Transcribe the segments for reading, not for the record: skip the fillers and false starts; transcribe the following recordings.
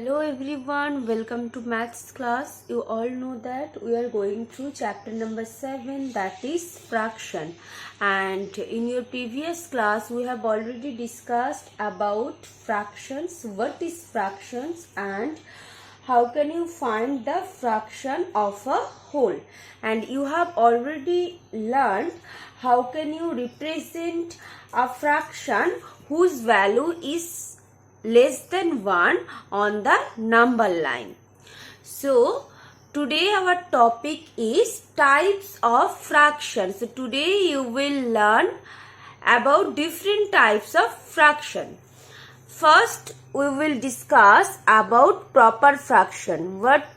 Hello everyone, welcome to maths class. You all know that we are going through chapter number 7, that is fraction. And in your previous class we have already discussed about fractions, what is fractions and how can you find the fraction of a whole. And you have already learned how can you represent a fraction whose value is less than 1 on the number line. So today our topic is types of fractions. So today you will learn about different types of fraction. First we will discuss about proper fraction. What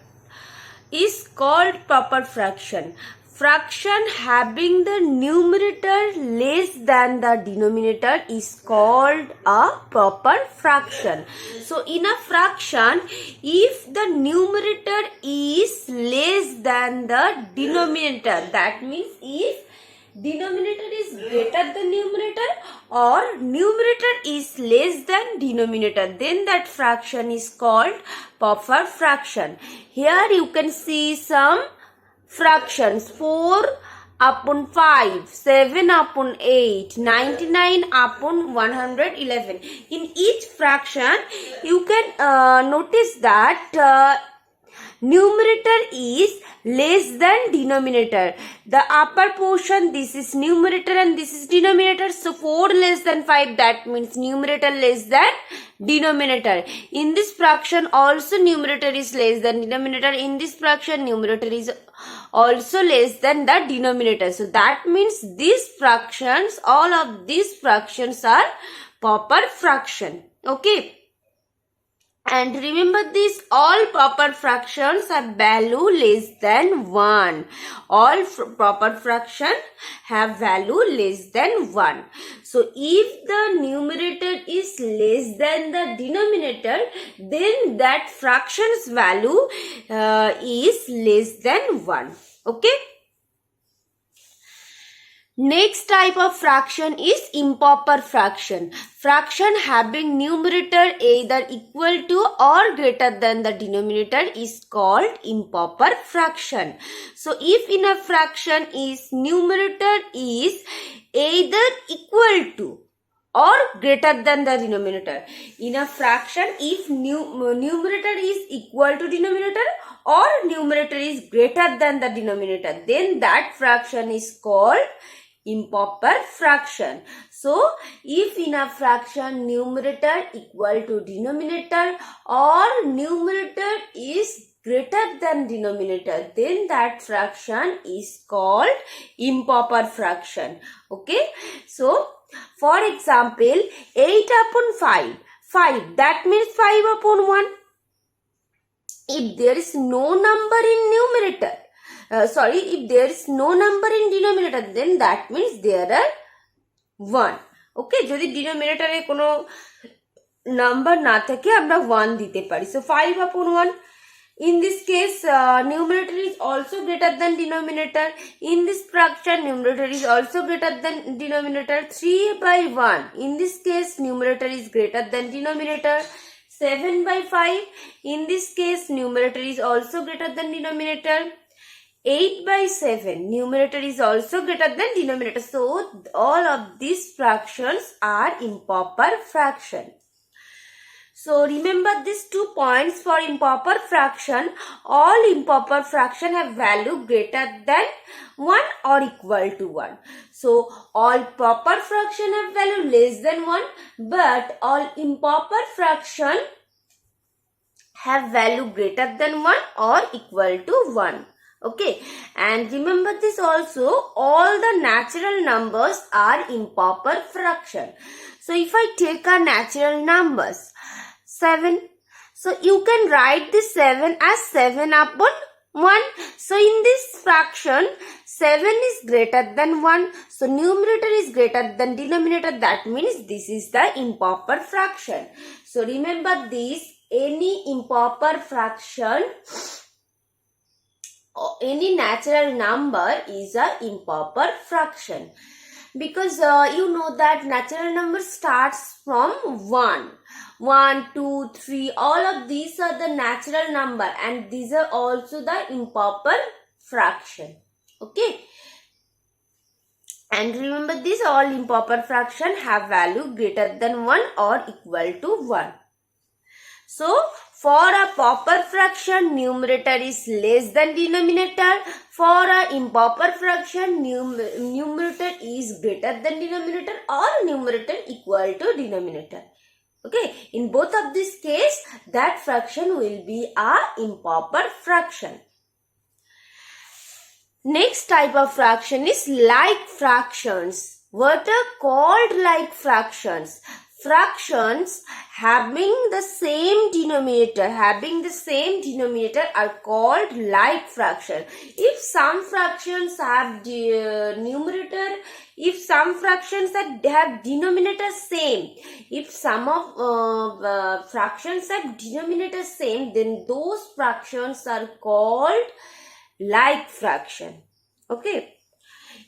is called proper fraction? Fraction having the numerator less than the denominator is called a proper fraction. So in a fraction, if the numerator is less than the denominator, that means if denominator is greater than numerator or numerator is less than denominator, then that fraction is called proper fraction. Here you can see some fractions: 4 upon 5, 7 upon 8, 99 upon 111. In each fraction you can notice that numerator is less than denominator. The upper portion, this is numerator and this is denominator. So 4 less than 5, that means numerator less than denominator. In this fraction also numerator is less than denominator. In this fraction numerator is also less than the denominator. So that means these fractions, all of these fractions are proper fraction. Okay. And remember this, all proper fractions have value less than 1. All proper fraction have value less than 1. So if the numerator is less than the denominator, then that fraction's value is less than 1. Okay. Next type of fraction is improper fraction. Fraction having numerator either equal to or greater than the denominator is called improper fraction. So if in a fraction is numerator is either equal to or greater than the denominator. In a fraction, if numerator is equal to denominator or numerator is greater than the denominator, then that fraction is called improper fraction. So if in a fraction numerator equal to denominator or numerator is greater than denominator, then that fraction is called improper fraction. Okay. So for example, 8 upon 5, that means 5 upon 1. If there is no number in numerator, if there is no number in denominator, then that means there are 1. Okay, যদি denominator এ কোনো number না থাকে আমরা 1 দিতে পারি. So 5 upon 1. In this case, numerator is also greater than denominator. In this fraction, numerator is also greater than denominator. 3 by 1. In this case, numerator is greater than denominator. 7 by 5. In this case, numerator is also greater than denominator. 8 by 7, numerator is also greater than denominator. So all of these fractions are improper fraction. So remember these 2 points for improper fraction. All improper fraction have value greater than 1 or equal to 1. So all proper fraction have value less than 1, but all improper fraction have value greater than 1 or equal to 1. Okay, and remember this also, all the natural numbers are improper fraction. So if I take our natural numbers, 7, so you can write this 7 as 7 upon 1. So in this fraction, 7 is greater than 1. So numerator is greater than denominator, that means this is the improper fraction. So remember this, any improper fraction, any natural number is a improper fraction, because you know that natural number starts from 1. 1, 2, 3, all of these are the natural number and these are also the improper fraction. Okay. And remember this, all improper fraction have value greater than 1 or equal to 1. So, for a proper fraction, numerator is less than denominator. For a improper fraction, numerator is greater than denominator or numerator equal to denominator. Okay, in both of these cases, that fraction will be a improper fraction. Next type of fraction is like fractions. What are called like fractions? Fractions having the same denominator are called like fraction. If some fractions have numerator, if some fractions have denominator same, if some of fractions have denominator same, then those fractions are called like fraction. Okay.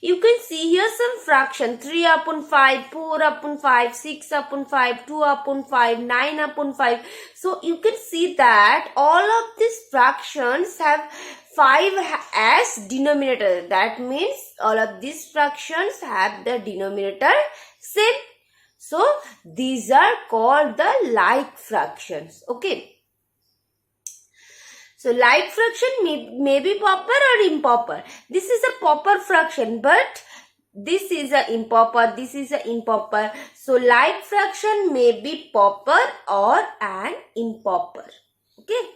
You can see here some fraction: 3 upon 5, 4 upon 5, 6 upon 5, 2 upon 5, 9 upon 5. So you can see that all of these fractions have 5 as denominator. That means all of these fractions have the denominator same. So these are called the like fractions. Okay. So, like fraction may be proper or improper. This is a proper fraction, but this is a improper, this is a improper. So, like fraction may be proper or an improper. Okay.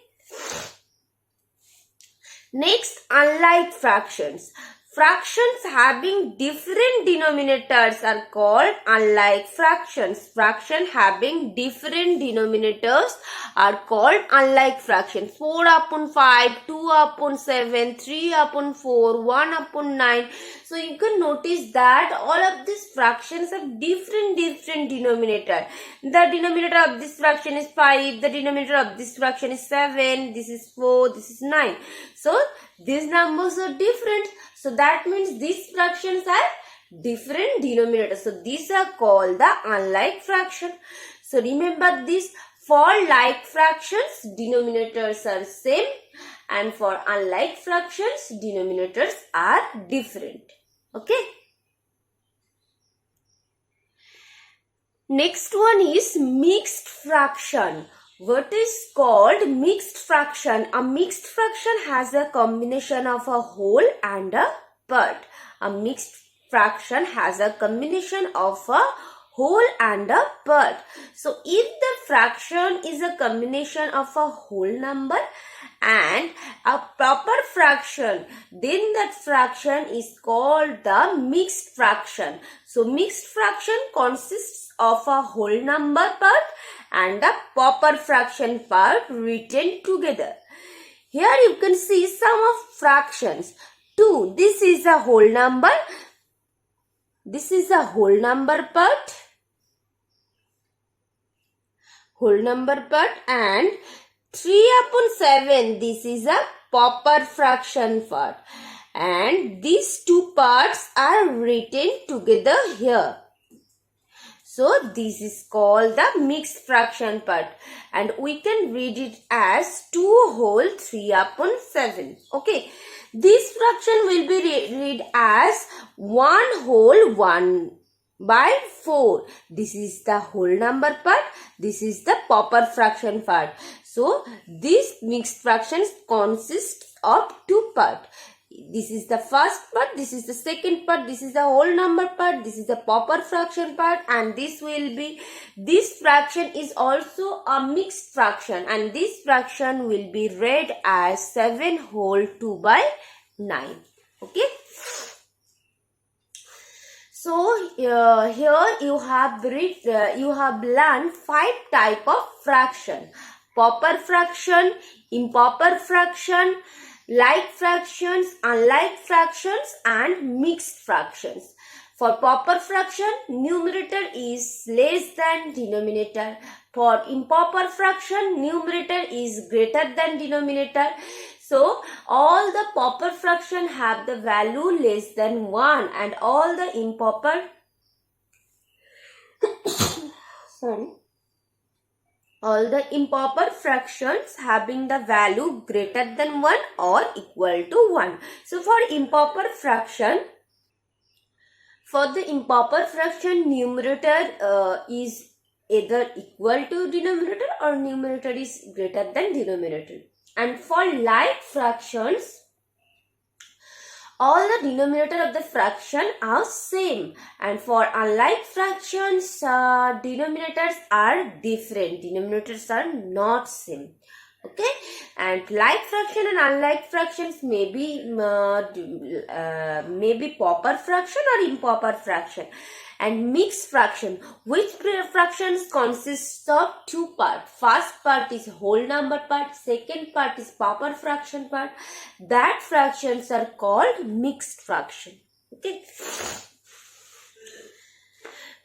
Next, unlike fractions. Fractions having different denominators are called unlike fractions. Fractions having different denominators are called unlike fractions. 4 upon 5, 2 upon 7, 3 upon 4, 1 upon 9. So you can notice that all of these fractions have different denominator. The denominator of this fraction is 5, the denominator of this fraction is 7, this is 4, this is 9. So these numbers are different. So that means these fractions have different denominators. So these are called the unlike fraction. So remember this, for like fractions, denominators are same, and for unlike fractions, denominators are different. Okay. Next one is mixed fraction. What is called mixed fraction? A mixed fraction has a combination of a whole and a part. A mixed fraction has a combination of a whole and a part. So, if the fraction is a combination of a whole number and a proper fraction, then that fraction is called the mixed fraction. So, mixed fraction consists of a whole number part and a proper fraction part written together. Here you can see some of fractions. 2, this is a whole number. This is a whole number part. Whole number part, and 3 upon 7, this is a proper fraction part. And these two parts are written together here. So, this is called the mixed fraction part, and we can read it as 2 whole 3 upon 7. Okay, this fraction will be read as 1 whole 1 by 4. This is the whole number part. This is the proper fraction part. So, this mixed fractions consists of two parts. This is the first part, this is the second part, this is the whole number part, this is the proper fraction part, and this fraction is also a mixed fraction, and this fraction will be read as 7 whole 2 by 9. Okay. So here you have learned 5 type of fraction: proper fraction, improper fraction, like fractions, unlike fractions, and mixed fractions. For proper fraction, numerator is less than denominator. For improper fraction, numerator is greater than denominator. So, all the proper fraction have the value less than 1, and all the improper all the improper fractions having the value greater than 1 or equal to 1. So for improper fraction, numerator is either equal to denominator or numerator is greater than denominator. And for like fractions, all the denominator of the fraction are same, and for unlike fractions, denominators are different. Denominators are not same. Okay, and like fraction and unlike fractions may be proper fraction or improper fraction. And mixed fraction, which fractions consists of two parts. First part is whole number part, second part is proper fraction part. That fractions are called mixed fraction. Okay.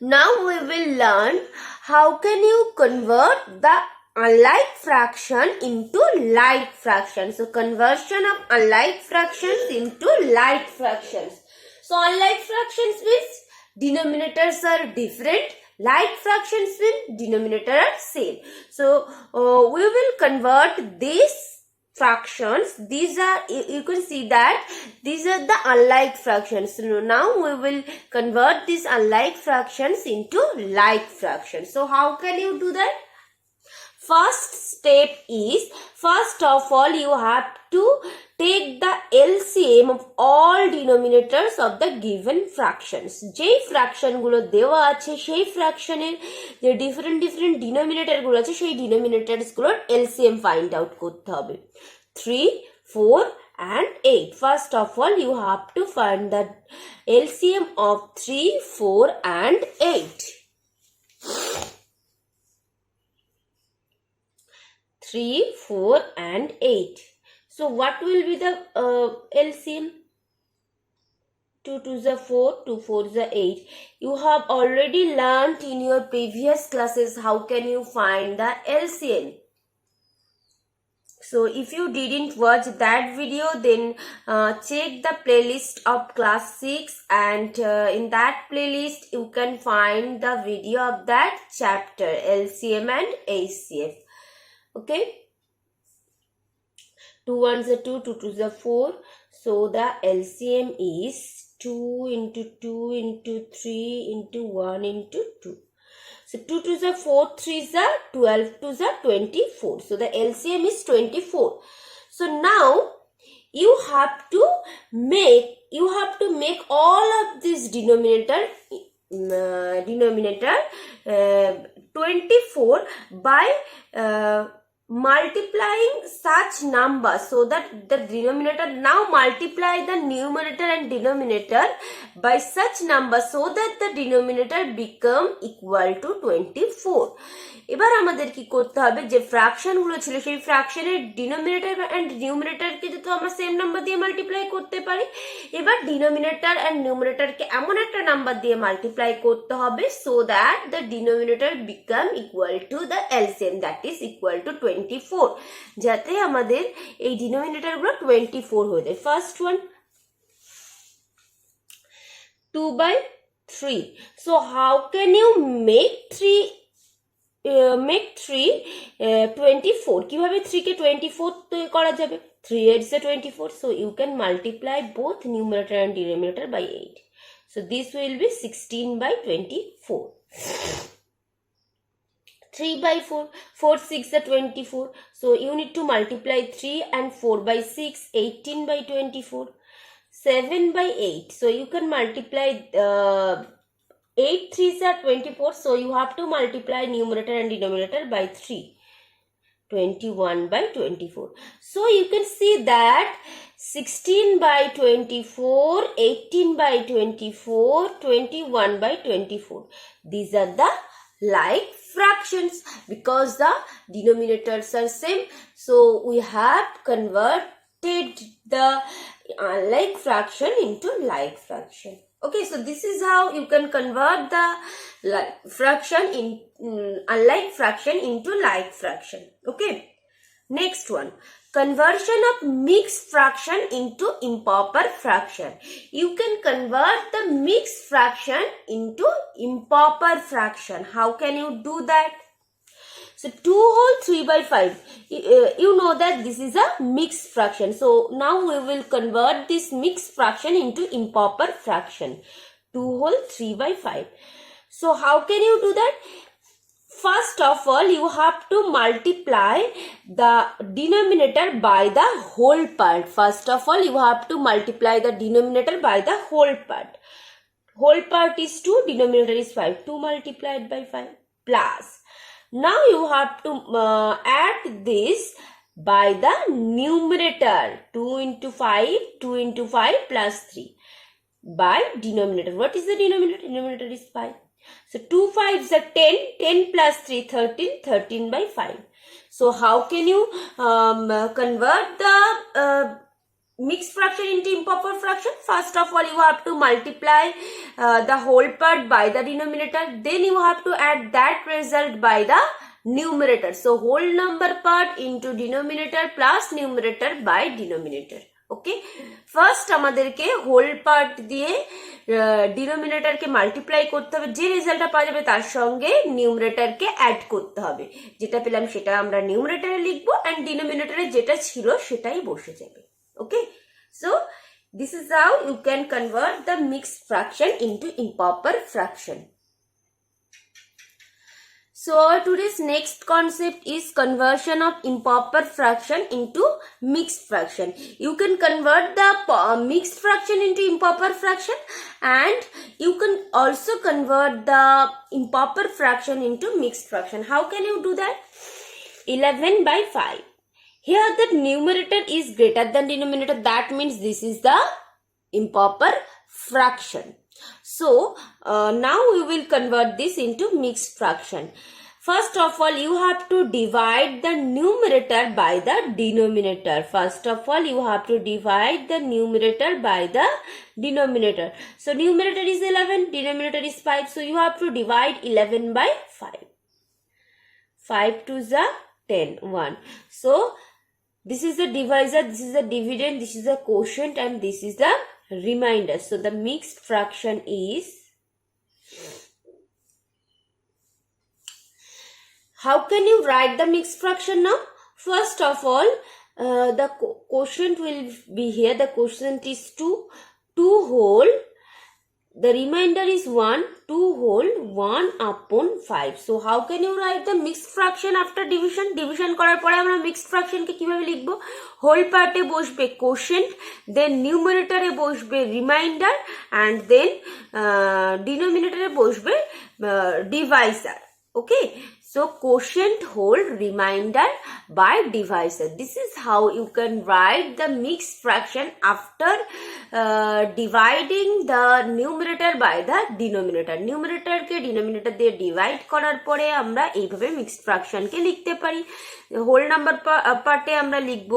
Now we will learn how can you convert the unlike fraction into like fraction. So conversion of unlike fractions into like fractions. So unlike fractions means denominators are different, like fractions mean denominator are same. So we will convert these fractions. These are, you can see that these are the unlike fractions. So now we will convert these unlike fractions into like fractions. So how can you do that? First step is, first of all, you have to take the LCM of all denominators of the given fractions. যে fraction গুলো দেওয়া আছে সেই ফ্র্যাকশনের যে different denominator গুলো আছে সেই ডিনোমিনেটরস গুলোর LCM ফাইন্ড আউট করতে হবে। 3, 4 and 8. First of all, you have to find the LCM of 3, 4 and 8. 3, 4 and 8. So what will be the LCM? 2 to the 4, 2 4 the 8. You have already learnt in your previous classes how can you find the LCM. So if you didn't watch that video, then check the playlist of class 6, and in that playlist you can find the video of that chapter, LCM and HCF. Okay, 2 ones are 2, 2 twos are 4. So the LCM is 2 into 2 into 3 into 1 into 2. So 2 twos are 4, 3s are 12, 2s are 24. So the LCM is 24. So now you have to make all of this denominator 24 by multiplying such numbers, so that the denominator, now multiply the numerator and denominator by such number so that the denominator become equal to 24. এবার আমাদের কি করতে হবে, যে fraction গুলো ছিল সেই ফ্র্যাকশনের denominator and নিউমারেটরকে তো আমরা সেম নাম্বার দিয়ে মাল্টিপ্লাই করতে পারি। এবার ডিনোমিনেটর এন্ড নিউমারেটরকে এমন একটা নাম্বার দিয়ে মাল্টিপ্লাই করতে হবে so that the denominator become equal to the LCM, that is equal to 24, যাতে আমাদের এই ডিনোমিনেটর গুলো 24 হয়ে যায়। First one 2/3. So how can you make 3 24? কিভাবে 3 কে 24 করা যাবে? 3 8s are 24. So you can multiply both numerator and denominator by 8. So this will be 16/24. 3/4. 4 6 are 24. So you need to multiply 3 and 4/6, 18/24. 7/8. So you can multiply 8 3s are 24. So you have to multiply numerator and denominator by 3. 21/24. So you can see that 16/24, 18/24, 21/24. These are the like fractions because the denominators are same. So we have converted the unlike fraction into like fraction. Okay, so this is how you can convert the fraction in unlike fraction into like fraction. Okay, next one, conversion of mixed fraction into improper fraction. You can convert the mixed fraction into improper fraction. How can you do that? So 2 whole 3 by 5. You know that this is a mixed fraction. So now we will convert this mixed fraction into improper fraction. 2 whole 3 by 5. So how can you do that? First of all, you have to multiply the denominator by the whole part. First of all, you have to multiply the denominator by the whole part. Whole part is 2, denominator is 5. 2 multiplied by 5 plus. Now you have to add this by the numerator. 2 into 5, 2 into 5 plus 3 by denominator. What is the denominator? Denominator is 5. So 2 5s are 10, 10 plus 3, 13, 13 by 5. So how can you convert the mixed fraction into improper fraction? First of all, you have to multiply the whole part by the denominator. Then you have to add that result by the numerator. So whole number part into denominator plus numerator by denominator. Okay first আমাদেরকে whole part দিয়ে ডিনোমিনেটরকে multiply করতে হবে, যে রেজাল্টটা পাওয়া যাবে তার সঙ্গে নিউমারেটরকে অ্যাড করতে হবে। যেটা পেলাম সেটা আমরা নিউমারেটরে লিখবো অ্যান্ড ডিনোমিনেটরে যেটা ছিল সেটাই বসে যাবে। ওকে, so this is how you can convert the mixed fraction into improper fraction. So today's next concept is conversion of improper fraction into mixed fraction. You can convert the mixed fraction into improper fraction, and you can also convert the improper fraction into mixed fraction. How can you do that? 11 by 5. Here the numerator is greater than denominator. That means this is the improper fraction. So now we will convert this into mixed fraction. First of all, you have to divide the numerator by the denominator. First of all, you have to divide the numerator by the denominator. So numerator is 11, denominator is 5. So you have to divide 11 by 5. 5 to the 10, 1. So this is the divisor, this is the dividend, this is the quotient, and this is the remainder. So the mixed fraction is, how can you write the mixed fraction now? First of all, the quotient will be here. The quotient is 2, 2 whole. The remainder is 1, 2 whole, 1 upon 5. So how can you write the mixed fraction after division? Division করার পরে আমরা mixed fraction কে কিভাবে লিখব? Whole part এ বসবে quotient, then numerator এ বসবে remainder, and then denominator এ বসবে divisor. Okay, so quotient, whole, remainder by divisor. This is how you can write the mixed fraction after dividing the numerator by the denominator. Numerator ke denominator দিয়ে divide করার পরে আমরা এইভাবে mixed fraction কে লিখতে পারি। whole number part এ আমরা লিখব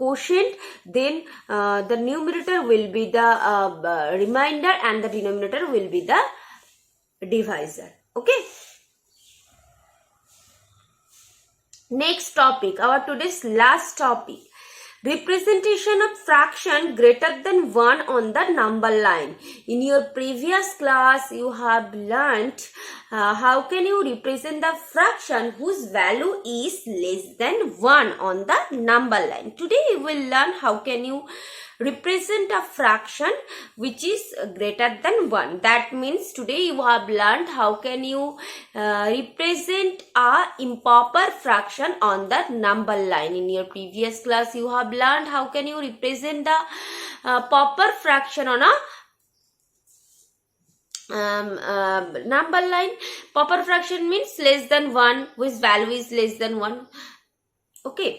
quotient, then the numerator will be the remainder and the denominator will be the divisor. Okay. Next topic, our today's last topic, representation of fraction greater than 1 on the number line. In your previous class, you have learnt how can you represent the fraction whose value is less than 1 on the number line. Today you will learn how can you represent a fraction which is greater than 1. That means today you have learned how can you represent a improper fraction on the number line. In your previous class you have learned how can you represent the proper fraction on a number line. Proper fraction means less than 1 whose value is less than 1. Okay.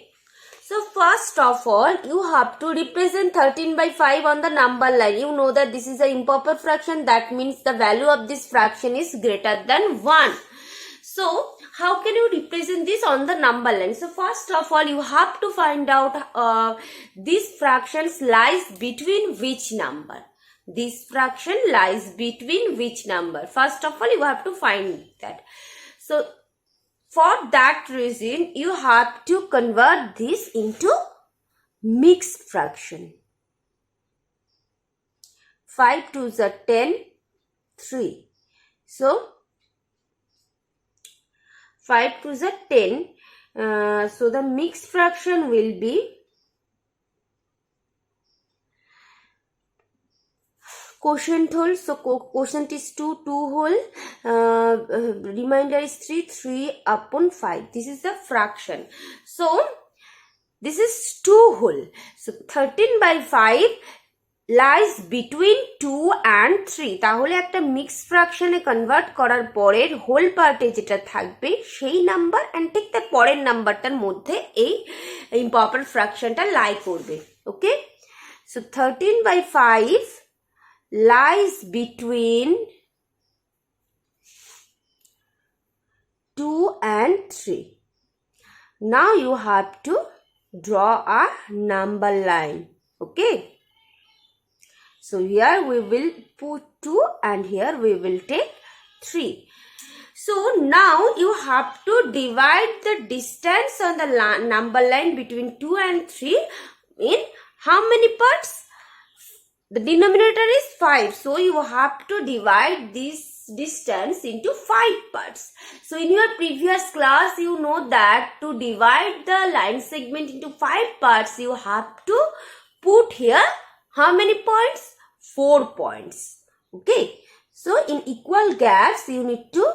So first of all, you have to represent 13 by 5 on the number line. You know that this is an improper fraction. That means the value of this fraction is greater than 1. So how can you represent this on the number line? So first of all, you have to find out this fraction lies between which number. This fraction lies between which number. First of all, you have to find that. So for that reason, you have to convert this into mixed fraction. 5 to the 10, 3. So 5 to the 10. So the mixed fraction will be quotient whole. So quotient is 2 whole. Remainder is 3 upon 5. This is the fraction. So this is 2 whole. So 13 by 5 lies between 2 and 3. তাহলে একটা mix ফ্র্যাকশনে convert করার পরের whole পার্টে যেটা থাকবে সেই number and ঠিক তার পরের নাম্বারটার মধ্যে এই ইম্পপার ফ্র্যাকশনটা লাই করবে। ওকে, so 13 by 5 lies between 2 and 3. Now you have to draw a number line. Okay, so here we will put 2 and here we will take 3. So now you have to divide the distance on the number line between 2 and 3 in how many parts? The denominator is 5, so you have to divide this distance into 5 parts. So in your previous class you know that to divide the line segment into 5 parts you have to put here how many points? 4 points. Okay, so in equal gaps you need to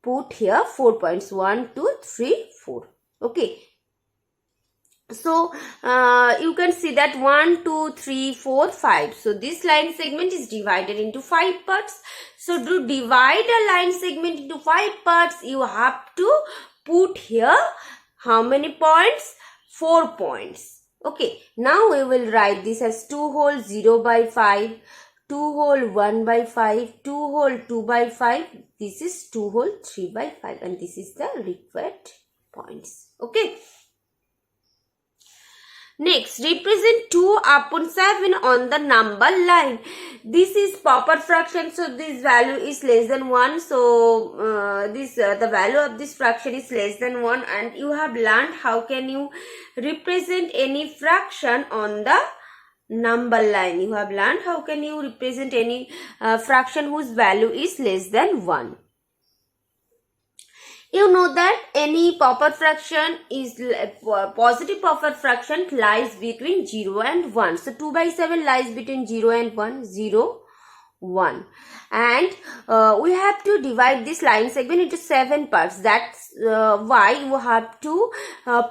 put here 4 points, 1 2 3 4. Okay, so you can see that 1 2 3 4 5. So this line segment is divided into 5 parts. So to divide a line segment into 5 parts you have to put here how many points? 4 points. Okay, now we will write this as 2 whole 0 by 5, 2 whole 1 by 5, 2 whole 2 by 5. This is 2 whole 3 by 5 and this is the required points. Okay, next represent 2 upon 7 on the number line. This is proper fraction, so this value is less than 1. So the value of this fraction is less than 1 and you have learned how can you represent any fraction on the number line. You have learned how can you represent any fraction whose value is less than 1. You know that any proper fraction is positive proper fraction lies between 0 and 1. So 2 by 7 lies between 0 and 1, 0, 1. And we have to divide this line segment into 7 parts. That's why you have to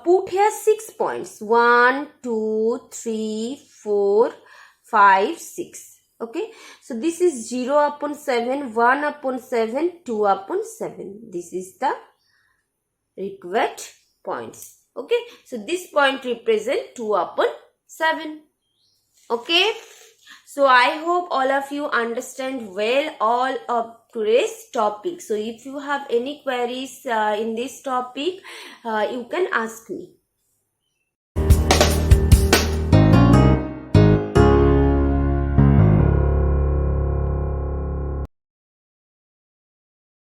put here 6 points. 1, 2, 3, 4, 5, 6. Okay, so this is 0 upon 7, 1 upon 7, 2 upon 7. This is the required points. Okay, so this point represent 2 upon 7. Okay, so I hope all of you understand well all of today's topic. So if you have any queries in this topic you can ask me.